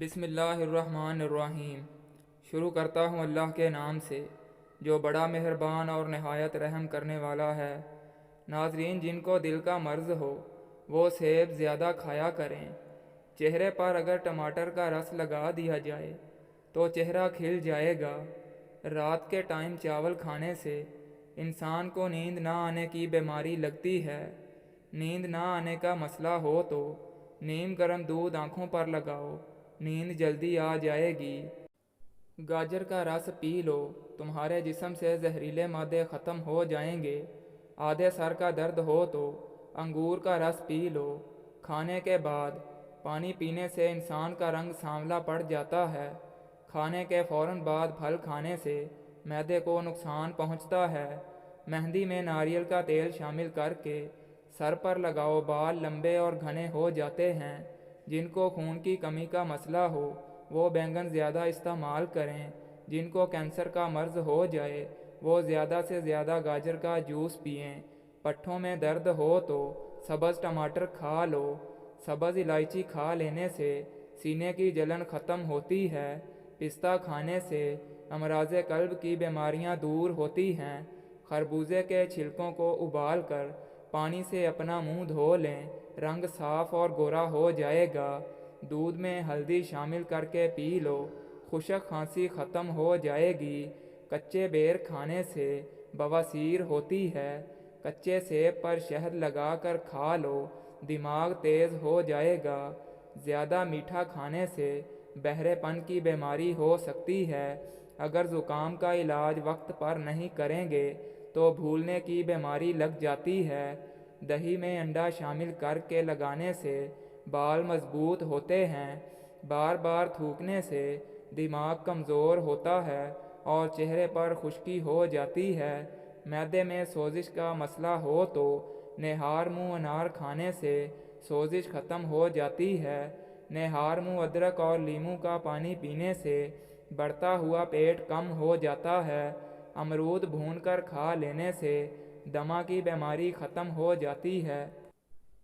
بسم اللہ الرحمن الرحیم۔ شروع کرتا ہوں اللہ کے نام سے جو بڑا مہربان اور نہایت رحم کرنے والا ہے۔ ناظرین، جن کو دل کا مرض ہو وہ سیب زیادہ کھایا کریں۔ چہرے پر اگر ٹماٹر کا رس لگا دیا جائے تو چہرہ کھل جائے گا۔ رات کے ٹائم چاول کھانے سے انسان کو نیند نہ آنے کی بیماری لگتی ہے۔ نیند نہ آنے کا مسئلہ ہو تو نیم گرم دودھ آنکھوں پر لگاؤ، نیند جلدی آ جائے گی۔ گاجر کا رس پی لو، تمہارے جسم سے زہریلے مادے ختم ہو جائیں گے۔ آدھے سر کا درد ہو تو انگور کا رس پی لو۔ کھانے کے بعد پانی پینے سے انسان کا رنگ سانولا پڑ جاتا ہے۔ کھانے کے فوراً بعد پھل کھانے سے معدے کو نقصان پہنچتا ہے۔ مہندی میں ناریل کا تیل شامل کر کے سر پر لگاؤ، بال لمبے اور گھنے ہو جاتے ہیں۔ جن کو خون کی کمی کا مسئلہ ہو وہ بینگن زیادہ استعمال کریں۔ جن کو کینسر کا مرض ہو جائے وہ زیادہ سے زیادہ گاجر کا جوس پئیں۔ پٹھوں میں درد ہو تو سبز ٹماٹر کھا لو۔ سبز الائچی کھا لینے سے سینے کی جلن ختم ہوتی ہے۔ پستہ کھانے سے امراض قلب کی بیماریاں دور ہوتی ہیں۔ خربوزے کے چھلکوں کو ابال کر پانی سے اپنا منہ دھو لیں، رنگ صاف اور گورا ہو جائے گا۔ دودھ میں ہلدی شامل کر کے پی لو، خشک کھانسی ختم ہو جائے گی۔ کچے بیر کھانے سے بواسیر ہوتی ہے۔ کچے سیب پر شہد لگا کر کھا لو، دماغ تیز ہو جائے گا۔ زیادہ میٹھا کھانے سے بہرے پن کی بیماری ہو سکتی ہے۔ اگر زکام کا علاج وقت پر نہیں کریں گے تو بھولنے کی بیماری لگ جاتی ہے۔ دہی میں انڈا شامل کر کے لگانے سے بال مضبوط ہوتے ہیں۔ بار بار تھوکنے سے دماغ کمزور ہوتا ہے اور چہرے پر خشکی ہو جاتی ہے۔ معدے میں سوزش کا مسئلہ ہو تو نہار منہ انار کھانے سے سوزش ختم ہو جاتی ہے۔ نہار منہ ادرک اور لیموں کا پانی پینے سے بڑھتا ہوا پیٹ کم ہو جاتا ہے۔ امرود بھون کر کھا لینے سے دمہ کی بیماری ختم ہو جاتی ہے۔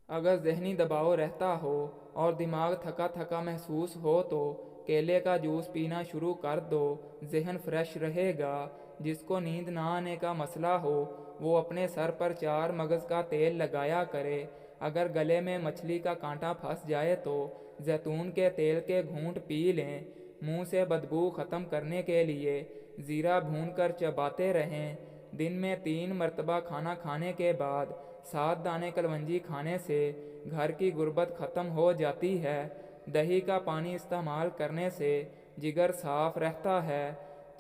اگر ذہنی دباؤ رہتا ہو اور دماغ تھکا تھکا محسوس ہو تو کیلے کا جوس پینا شروع کر دو، ذہن فریش رہے گا۔ جس کو نیند نہ آنے کا مسئلہ ہو وہ اپنے سر پر 4 مگز کا تیل لگایا کرے۔ اگر گلے میں مچھلی کا کانٹا پھنس جائے تو زیتون کے تیل کے گھونٹ پی لیں۔ منہ سے بدبو ختم کرنے کے لیے زیرہ بھون کر چباتے رہیں۔ دن میں 3 مرتبہ کھانا کھانے کے بعد 7 دانے کلونجی کھانے سے گھر کی غربت ختم ہو جاتی ہے۔ دہی کا پانی استعمال کرنے سے جگر صاف رہتا ہے۔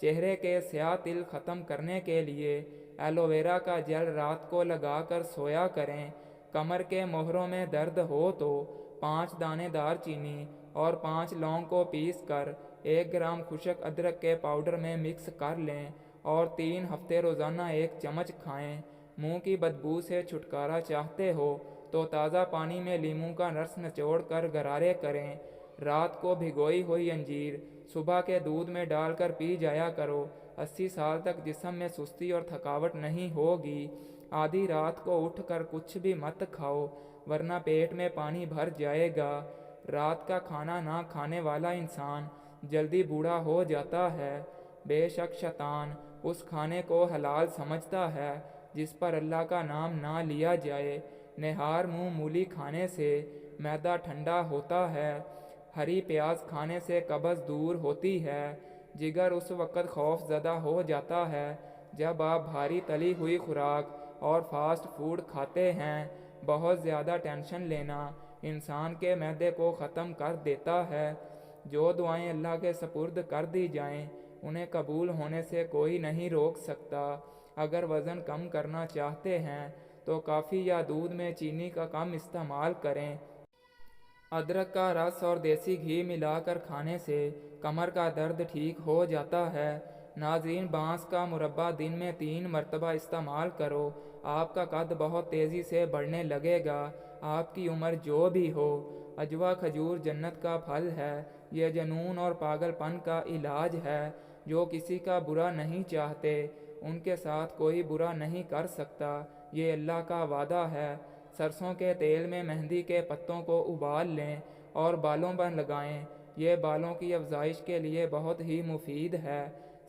چہرے کے سیاہ تل ختم کرنے کے لیے ایلو ویرا کا جل رات کو لگا کر سویا کریں۔ کمر کے موہروں میں درد ہو تو 5 دانے دار چینی اور 5 لونگ کو پیس کر 1 گرام خشک ادرک کے پاؤڈر میں مکس کر لیں اور 3 ہفتے روزانہ 1 چمچ کھائیں۔ منہ کی بدبو سے چھٹکارا چاہتے ہو تو تازہ پانی میں لیموں کا رس نچوڑ کر غرارے کریں۔ رات کو بھگوئی ہوئی انجیر صبح کے دودھ میں ڈال کر پی جایا کرو۔ 80 سال تک جسم میں سستی اور تھکاوٹ نہیں ہوگی۔ آدھی رات کو اٹھ کر کچھ بھی مت کھاؤ ورنہ پیٹ میں پانی بھر جائے گا۔ رات کا کھانا نہ کھانے والا انسان جلدی بوڑھا ہو جاتا ہے۔ بے شک شیطان اس کھانے کو حلال سمجھتا ہے جس پر اللہ کا نام نہ لیا جائے۔ نہار منہ مولی کھانے سے معدہ ٹھنڈا ہوتا ہے۔ ہری پیاز کھانے سے قبض دور ہوتی ہے۔ جگر اس وقت خوف زدہ ہو جاتا ہے جب آپ بھاری تلی ہوئی خوراک اور فاسٹ فوڈ کھاتے ہیں۔ بہت زیادہ ٹینشن لینا انسان کے معدے کو ختم کر دیتا ہے۔ جو دعائیں اللہ کے سپرد کر دی جائیں انہیں قبول ہونے سے کوئی نہیں روک سکتا۔ اگر وزن کم کرنا چاہتے ہیں تو کافی یا دودھ میں چینی کا کم استعمال کریں۔ ادرک کا رس اور دیسی گھی ملا کر کھانے سے کمر کا درد ٹھیک ہو جاتا ہے۔ ناظرین، بانس کا مربع دن میں 3 مرتبہ استعمال کرو، آپ کا قد بہت تیزی سے بڑھنے لگے گا، آپ کی عمر جو بھی ہو۔ عجوا کھجور جنت کا پھل ہے، یہ جنون اور پاگل پن کا علاج ہے۔ جو کسی کا برا نہیں چاہتے ان کے ساتھ کوئی برا نہیں کر سکتا، یہ اللہ کا وعدہ ہے۔ سرسوں کے تیل میں مہندی کے پتوں کو ابال لیں اور بالوں پر لگائیں، یہ بالوں کی افزائش کے لیے بہت ہی مفید ہے۔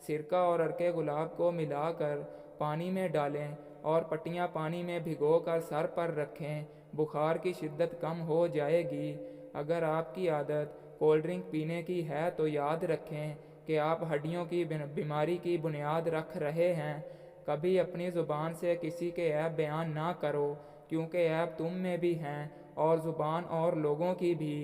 سرکہ اور عرق گلاب کو ملا کر پانی میں ڈالیں اور پٹیاں پانی میں بھگو کر سر پر رکھیں، بخار کی شدت کم ہو جائے گی۔ اگر آپ کی عادت کولڈ ڈرنک پینے کی ہے تو یاد رکھیں کہ آپ ہڈیوں کی بیماری کی بنیاد رکھ رہے ہیں۔ کبھی اپنی زبان سے کسی کے عیب بیان نہ کرو، کیونکہ عیب تم میں بھی ہیں اور زبان اور لوگوں کی بھی۔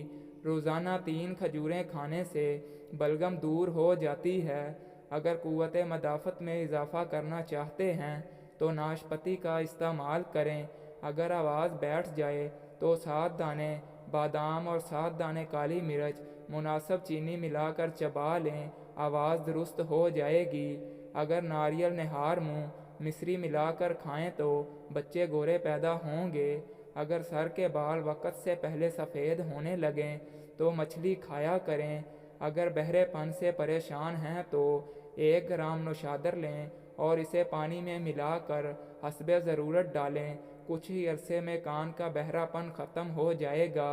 روزانہ 3 کھجوریں کھانے سے بلغم دور ہو جاتی ہے۔ اگر قوت مدافعت میں اضافہ کرنا چاہتے ہیں تو ناشپاتی کا استعمال کریں۔ اگر آواز بیٹھ جائے تو 7 دانے بادام اور 7 دانے کالی مرچ مناسب چینی ملا کر چبا لیں، آواز درست ہو جائے گی۔ اگر ناریل نہار منہ مصری ملا کر کھائیں تو بچے گورے پیدا ہوں گے۔ اگر سر کے بال وقت سے پہلے سفید ہونے لگیں تو مچھلی کھایا کریں۔ اگر بہرے پن سے پریشان ہیں تو 1 گرام نوشادر لیں اور اسے پانی میں ملا کر حسب ضرورت ڈالیں۔ کچھ ہی عرصے میں کان کا بہرا پن ختم ہو جائے گا۔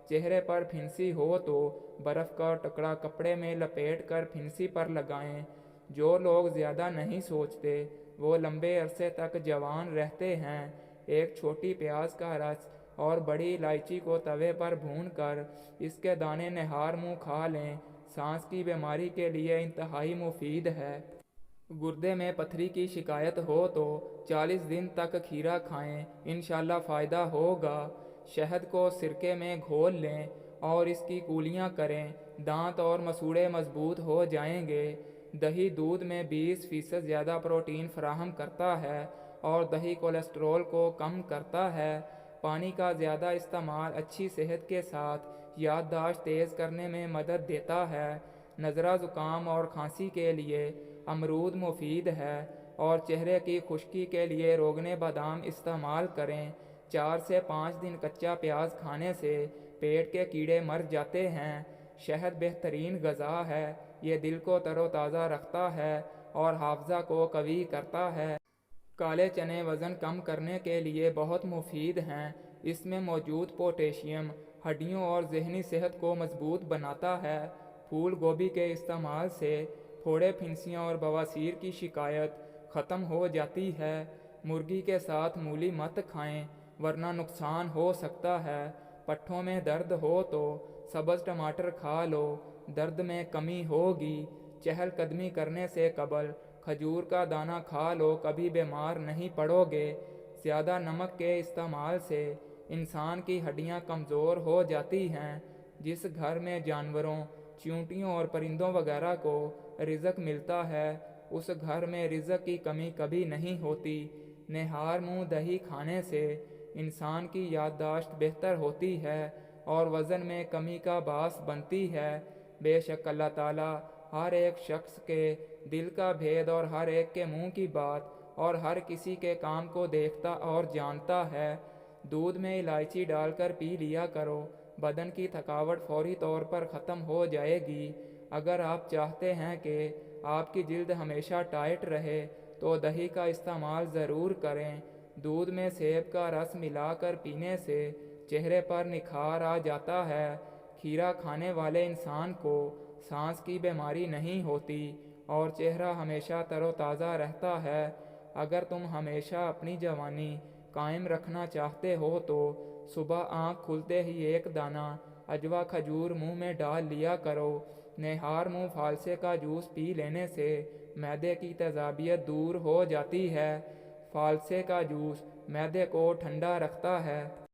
چہرے پر پھنسی ہو تو برف کا ٹکڑا کپڑے میں لپیٹ کر پھنسی پر لگائیں۔ جو لوگ زیادہ نہیں سوچتے وہ لمبے عرصے تک جوان رہتے ہیں۔ ایک چھوٹی پیاز کا رس اور بڑی الائچی کو توے پر بھون کر اس کے دانے نہار منہ کھا لیں، سانس کی بیماری کے لیے انتہائی مفید ہے۔ گردے میں پتھری کی شکایت ہو تو 40 دن تک کھیرا کھائیں، انشاءاللہ فائدہ ہوگا۔ شہد کو سرکے میں گھول لیں اور اس کی کولیاں کریں، دانت اور مسوڑھے مضبوط ہو جائیں گے۔ دہی دودھ میں 20% زیادہ پروٹین فراہم کرتا ہے اور دہی کولیسٹرول کو کم کرتا ہے۔ پانی کا زیادہ استعمال اچھی صحت کے ساتھ یادداشت تیز کرنے میں مدد دیتا ہے۔ نزلہ زکام اور کھانسی کے لیے امرود مفید ہے اور چہرے کی خشکی کے لیے روغن بادام استعمال کریں۔ 4 سے 5 دن کچا پیاز کھانے سے پیٹ کے کیڑے مر جاتے ہیں۔ شہد بہترین غذا ہے، یہ دل کو تر و تازہ رکھتا ہے اور حافظہ کو قوی کرتا ہے۔ کالے چنے وزن کم کرنے کے لیے بہت مفید ہیں۔ اس میں موجود پوٹیشیم ہڈیوں اور ذہنی صحت کو مضبوط بناتا ہے۔ پھول گوبھی کے استعمال سے پھوڑے، پھنسیاں اور بواسیر کی شکایت ختم ہو جاتی ہے۔ مرغی کے ساتھ مولی مت کھائیں ورنہ نقصان ہو سکتا ہے۔ پٹھوں میں درد ہو تو سبز ٹماٹر کھا لو، درد میں کمی ہوگی۔ چہل قدمی کرنے سے قبل کھجور کا دانہ کھا لو، کبھی بیمار نہیں پڑو گے۔ زیادہ نمک کے استعمال سے انسان کی ہڈیاں کمزور ہو جاتی ہیں۔ جس گھر میں جانوروں، چیونٹیوں اور پرندوں وغیرہ کو رزق ملتا ہے اس گھر میں رزق کی کمی کبھی نہیں ہوتی۔ نہار منہ دہی کھانے سے انسان کی یادداشت بہتر ہوتی ہے اور وزن میں کمی کا باعث بنتی ہے۔ بے شک اللہ تعالیٰ ہر ایک شخص کے دل کا بھید اور ہر ایک کے منہ کی بات اور ہر کسی کے کام کو دیکھتا اور جانتا ہے۔ دودھ میں الائچی ڈال کر پی لیا کرو، بدن کی تھکاوٹ فوری طور پر ختم ہو جائے گی۔ اگر آپ چاہتے ہیں کہ آپ کی جلد ہمیشہ ٹائٹ رہے تو دہی کا استعمال ضرور کریں۔ دودھ میں سیب کا رس ملا کر پینے سے چہرے پر نکھار آ جاتا ہے۔ کھیرا کھانے والے انسان کو سانس کی بیماری نہیں ہوتی اور چہرہ ہمیشہ تر و تازہ رہتا ہے۔ اگر تم ہمیشہ اپنی جوانی قائم رکھنا چاہتے ہو تو صبح آنکھ کھلتے ہی 1 دانہ عجوا کھجور منہ میں ڈال لیا کرو۔ نہار منہ فالسے کا جوس پی لینے سے معدے کی تیزابیت دور ہو جاتی ہے۔ فالسے کا جوس معدے کو ٹھنڈا رکھتا ہے۔